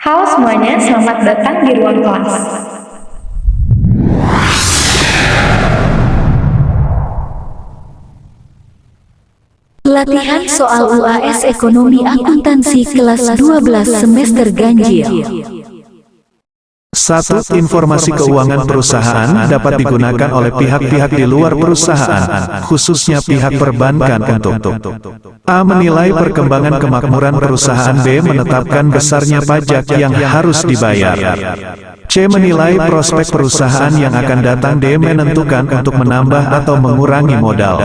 Halo semuanya, selamat datang di ruang kelas. Latihan soal UAS Ekonomi Akuntansi kelas 12 semester ganjil. 1. Informasi keuangan perusahaan dapat digunakan oleh pihak-pihak di luar perusahaan, khususnya pihak perbankan untuk A. Menilai perkembangan kemakmuran perusahaan. B. Menetapkan besarnya pajak yang harus dibayar. C. Menilai prospek perusahaan yang akan datang. D. Menentukan untuk menambah atau mengurangi modal.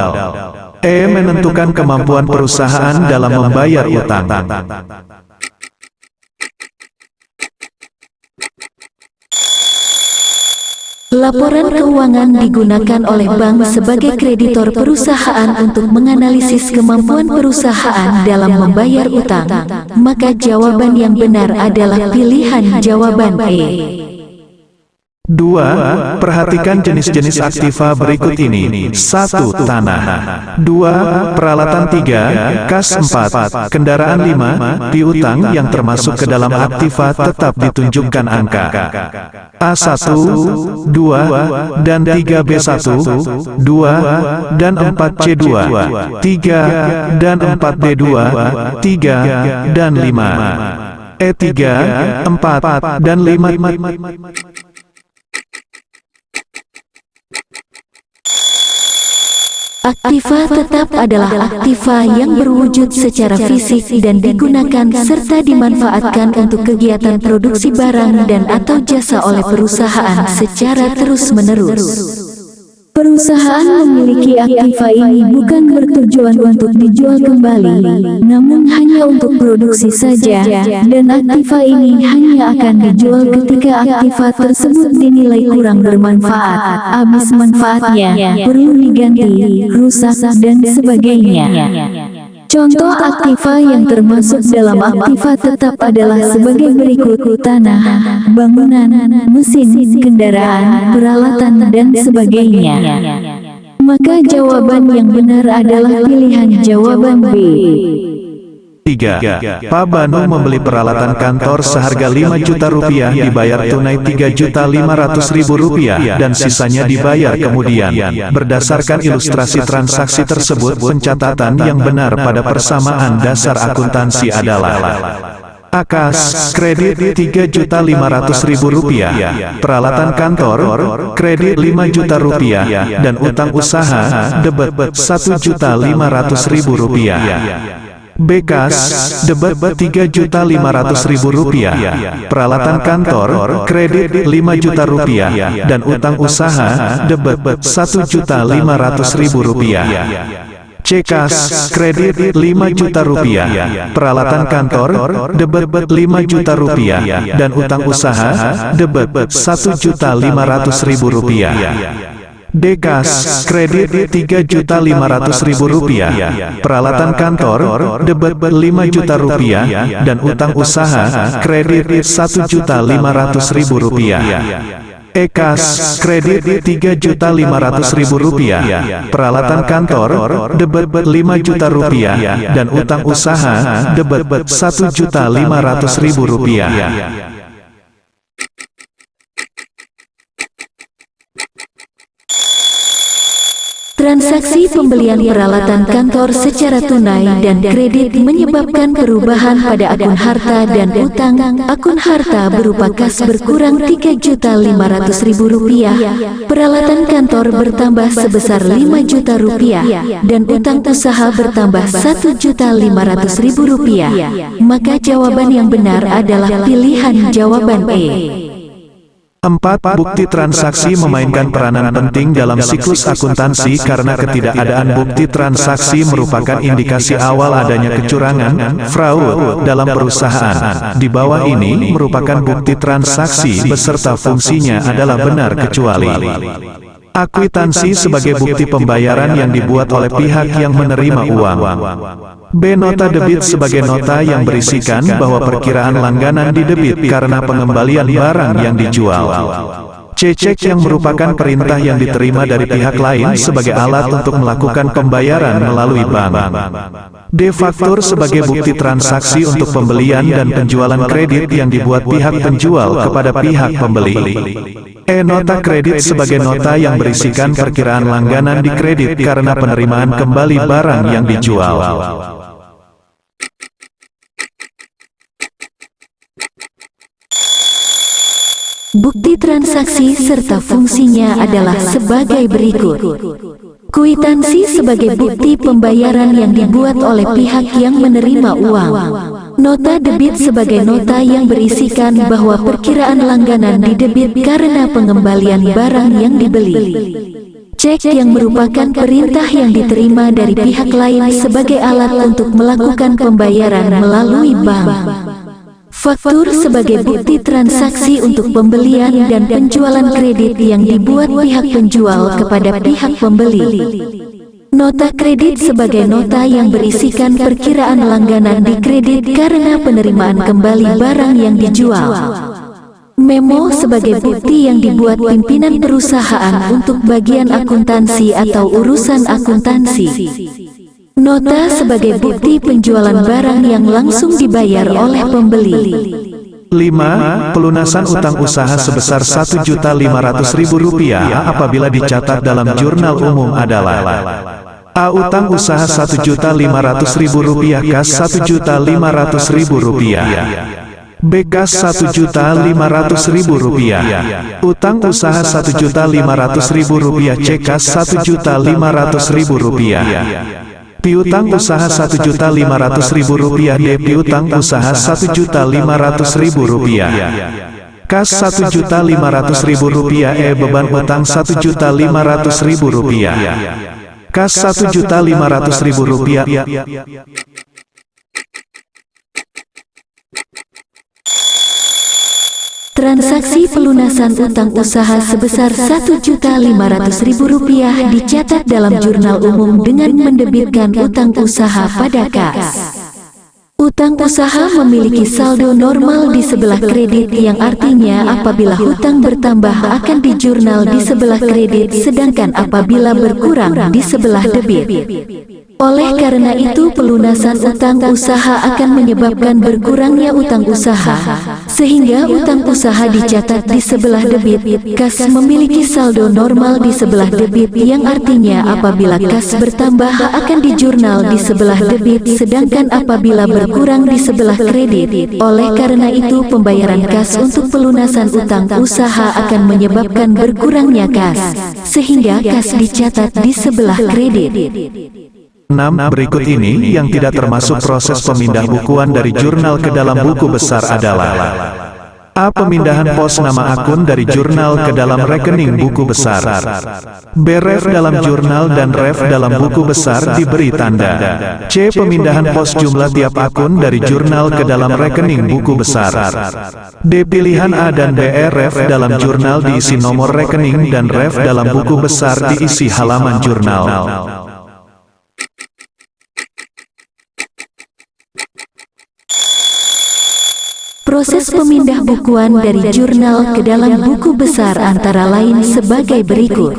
E. Menentukan kemampuan perusahaan dalam membayar utang. Laporan keuangan digunakan oleh bank sebagai kreditor perusahaan untuk menganalisis kemampuan perusahaan dalam membayar utang. Maka jawaban yang benar adalah pilihan jawaban E. 2. Perhatikan jenis-jenis aktiva berikut ini. 1. Tanah. 2. Peralatan. 3. Kas. 4. Kendaraan. 5. Piutang yang termasuk ke dalam aktiva tetap ditunjukkan angka A1, 2, dan 3 B1, 2, dan 4 C2, 3, dan 4 D2, 3, dan 5 E3, 4, dan 5. Aktiva tetap adalah aktiva yang berwujud secara fisik dan digunakan serta dimanfaatkan untuk kegiatan produksi barang dan atau jasa oleh perusahaan secara terus-menerus. Perusahaan memiliki aktiva ini bukan bertujuan untuk dijual kembali, namun hanya untuk produksi saja, dan aktiva ini hanya akan dijual ketika aktiva tersebut dinilai kurang bermanfaat, habis manfaatnya, perlu diganti, rusak, dan sebagainya. Contoh aktiva yang termasuk dalam aktiva tetap adalah sebagai berikut: tanah, bangunan, mesin, kendaraan, peralatan, dan sebagainya. Maka jawaban yang benar adalah pilihan jawaban B. 3. Pak Banu membeli peralatan kantor seharga 5 juta rupiah, dibayar tunai 3.500.000 rupiah, dan sisanya dibayar kemudian. Berdasarkan ilustrasi transaksi tersebut, pencatatan yang benar pada persamaan dasar akuntansi adalah Akas, kredit 3.500.000 rupiah, peralatan kantor, kredit 5 juta rupiah, dan utang usaha, debet 1.500.000 rupiah. Bekas, debet 3.500.000 rupiah, peralatan kantor, kredit 5 juta rupiah, dan utang usaha, debet 1.500.000 rupiah. Cekas, kredit 5 juta rupiah, peralatan kantor, debet 5 juta rupiah, dan utang usaha, debet 1.500.000 rupiah. Dekas, kredit 3.500.000 rupiah, peralatan kantor, debet 5 juta rupiah, dan utang usaha, kredit 1.500.000 rupiah. Ekas, kredit 3.500.000 rupiah, peralatan kantor, debet 5 juta rupiah, dan utang usaha, debet 1.500.000 rupiah. Transaksi pembelian peralatan kantor secara tunai dan kredit menyebabkan perubahan pada akun harta dan utang. Akun harta berupa kas berkurang 3.500.000 rupiah, peralatan kantor bertambah sebesar 5 juta rupiah, dan utang usaha bertambah 1.500.000 rupiah. Maka jawaban yang benar adalah pilihan jawaban E. 4. Bukti transaksi memainkan peranan penting dalam siklus akuntansi karena ketidakadaan bukti transaksi merupakan indikasi awal adanya kecurangan, fraud, dalam perusahaan. Di bawah ini merupakan bukti transaksi beserta fungsinya adalah benar kecuali akwitansi sebagai bukti pembayaran yang dibuat oleh pihak yang menerima uang. B. Nota debit sebagai nota yang berisikan bahwa perkiraan langganan didebit karena pengembalian barang yang dijual. C. Cek yang merupakan perintah yang diterima dari pihak lain sebagai alat untuk melakukan pembayaran melalui bank. D. Faktur sebagai bukti transaksi untuk pembelian dan penjualan kredit yang dibuat pihak penjual kepada pihak pembeli. E. Nota kredit sebagai nota yang berisikan perkiraan langganan di kredit karena penerimaan kembali barang yang dijual. Bukti transaksi serta fungsinya adalah sebagai berikut. Kwitansi sebagai bukti pembayaran yang dibuat oleh pihak yang menerima uang. Nota debit sebagai nota yang berisikan bahwa perkiraan langganan didebit karena pengembalian barang yang dibeli. Cek yang merupakan perintah yang diterima dari pihak lain sebagai alat untuk melakukan pembayaran melalui bank. Faktur sebagai bukti transaksi untuk pembelian dan penjualan kredit yang dibuat pihak penjual kepada pihak pembeli. Nota kredit sebagai nota yang berisikan perkiraan langganan di kredit karena penerimaan kembali barang yang dijual. Memo sebagai bukti yang dibuat pimpinan perusahaan untuk bagian akuntansi atau urusan akuntansi. Nota sebagai bukti penjualan barang yang langsung dibayar oleh pembeli. 5. Pelunasan utang usaha sebesar Rp1.500.000 apabila dicatat dalam jurnal umum adalah: A. Utang usaha Rp1.500.000 kas Rp1.500.000. B. Kas Rp1.500.000. Utang usaha Rp1.500.000 C. Kas Rp1.500.000. Piutang usaha Rp1.500.000 D. Piutang usaha Rp1.500.000. Kas Rp1.500.000 E. Beban utang Rp1.500.000. Kas Rp1.500.000. Transaksi pelunasan utang usaha sebesar Rp1.500.000 dicatat dalam jurnal umum dengan mendebitkan utang usaha pada kas. Utang usaha memiliki saldo normal di sebelah kredit, yang artinya apabila hutang bertambah akan di jurnal di sebelah kredit, sedangkan apabila berkurang di sebelah debit. Oleh karena itu, pelunasan utang usaha akan menyebabkan berkurangnya utang usaha, sehingga utang usaha dicatat di sebelah debit. Kas memiliki saldo normal di sebelah debit, yang artinya apabila kas bertambah akan di jurnal di sebelah debit, sedangkan apabila berkurang di sebelah kredit. Oleh karena itu, pembayaran kas untuk pelunasan utang usaha akan menyebabkan berkurangnya kas, sehingga kas dicatat di sebelah kredit. 6. Berikut ini yang tidak termasuk proses pemindah bukuan dari jurnal ke dalam buku besar adalah: A. Pemindahan pos nama akun dari jurnal ke dalam rekening buku besar. B. Ref dalam jurnal dan ref dalam buku besar diberi tanda. C. Pemindahan pos jumlah tiap akun dari jurnal ke dalam rekening buku besar. D. Pilihan A dan B. Ref dalam jurnal diisi nomor rekening dan ref dalam buku besar diisi halaman jurnal. Proses pemindah bukuan dari jurnal ke dalam buku besar antara lain sebagai berikut.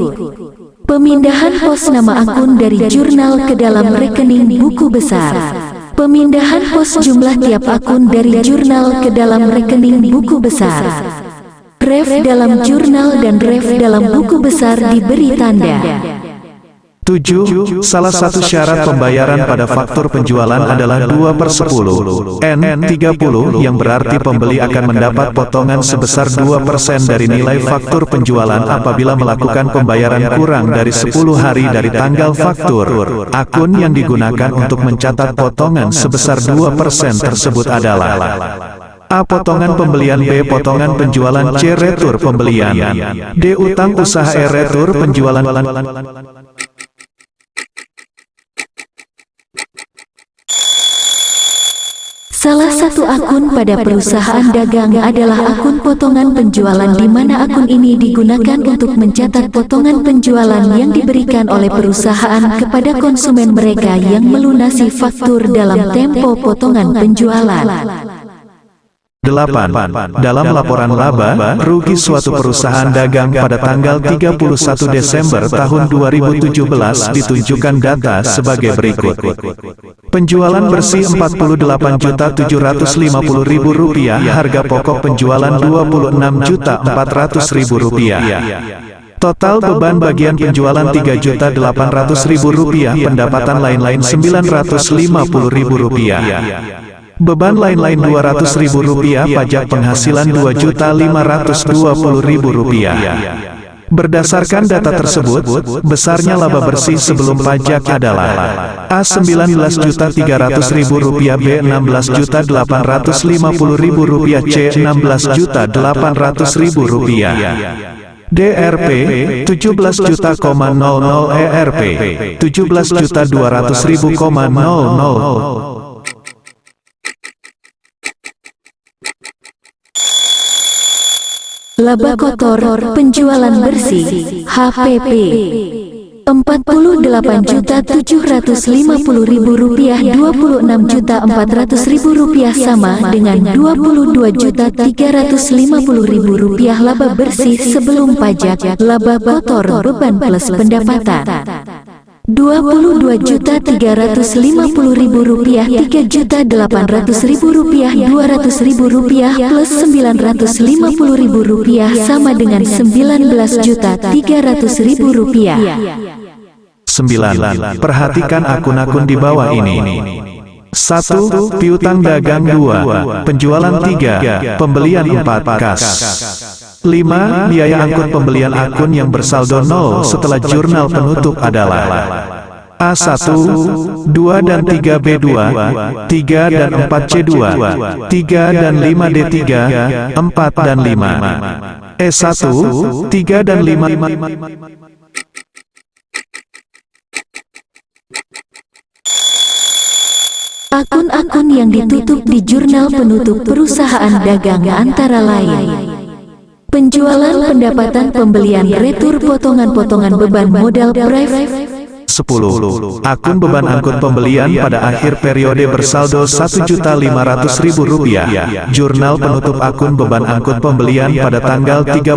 Pemindahan pos nama akun dari jurnal ke dalam rekening buku besar. Pemindahan pos jumlah tiap akun dari jurnal ke dalam rekening buku besar. Ref dalam jurnal dan ref dalam buku besar diberi tanda. 7. Salah satu syarat pembayaran pada faktur penjualan adalah 2/10 N30, yang berarti pembeli akan mendapat potongan sebesar 2% dari nilai faktur penjualan apabila melakukan pembayaran kurang dari 10 hari dari tanggal faktur. Akun yang digunakan untuk mencatat potongan sebesar 2% tersebut adalah: A. Potongan pembelian. B. Potongan penjualan. C. Retur pembelian. D. Utang usaha. E. Retur penjualan. Salah satu akun pada perusahaan dagang adalah akun potongan penjualan, di mana akun ini digunakan untuk mencatat potongan penjualan yang diberikan oleh perusahaan kepada konsumen mereka yang melunasi faktur dalam tempo potongan penjualan. 8. Dalam laporan laba, rugi suatu perusahaan dagang pada tanggal 31 Desember tahun 2017 ditunjukkan data sebagai berikut. Penjualan bersih Rp48.750.000, harga pokok penjualan Rp26.400.000. Total beban bagian penjualan Rp3.800.000, pendapatan lain-lain Rp950.000. Beban lain-lain Rp200.000, pajak penghasilan Rp2.520.000. Berdasarkan data tersebut, besarnya laba bersih sebelum pajak adalah A. Rp19.300.000, B. Rp16.850.000, C. Rp16.800.000. DRP 17.000.00, ERP 17.200.000,00. Laba kotor penjualan bersih HPP Rp48.750.000, Rp26.400.000 sama dengan Rp22.350.000 laba bersih sebelum pajak. Laba kotor beban plus pendapatan Rp22.350.000, Rp3.800.000, Rp200.000 plus Rp950.000 sama dengan Rp19.300.000. 9. Perhatikan akun-akun di bawah ini. 1. Piutang dagang. 2. Penjualan. 3. Pembelian. 4. Kas. 5. Biaya angkut pembelian. Akun yang bersaldo 0 setelah jurnal penutup adalah A1, 2 dan 3 B2, 3 dan 4 C2, 3 dan 5 D3, 4 dan 5 E1, 3 dan 5. Akun-akun yang ditutup di jurnal penutup perusahaan dagang antara lain penjualan, pendapatan, pembelian, retur, potongan-potongan beban modal private. 10. Akun beban angkut pembelian pada akhir periode bersaldo Rp1.500.000. Jurnal penutup akun beban angkut pembelian pada tanggal 31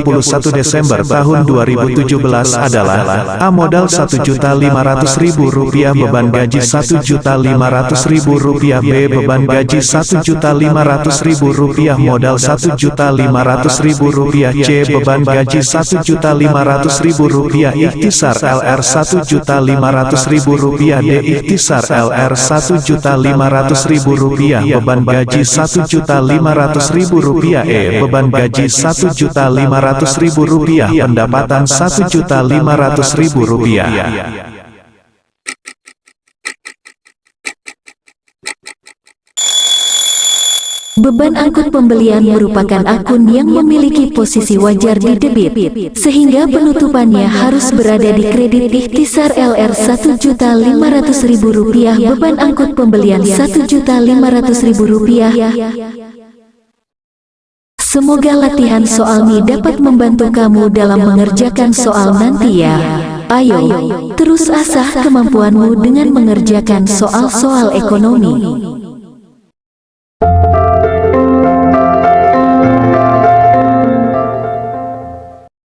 Desember tahun 2017 adalah A. Modal Rp1.500.000, beban gaji Rp1.500.000, B. Beban gaji Rp1.500.000, modal Rp1.500.000, C. Beban gaji Rp1.500.000, ikhtisar LR Rp1.500.000, D. Ikhtisar LR Rp1.500.000, beban gaji Rp1.500.000, E. Beban gaji Rp1.500.000, pendapatan Rp1.500.000. Beban angkut pembelian merupakan akun yang memiliki posisi wajar di debit, sehingga penutupannya harus berada di kredit. Ikhtisar LR Rp1.500.000, beban angkut pembelian Rp1.500.000. Semoga latihan soal ini dapat membantu kamu dalam mengerjakan soal nanti ya. Ayo, terus asah kemampuanmu dengan mengerjakan soal-soal ekonomi.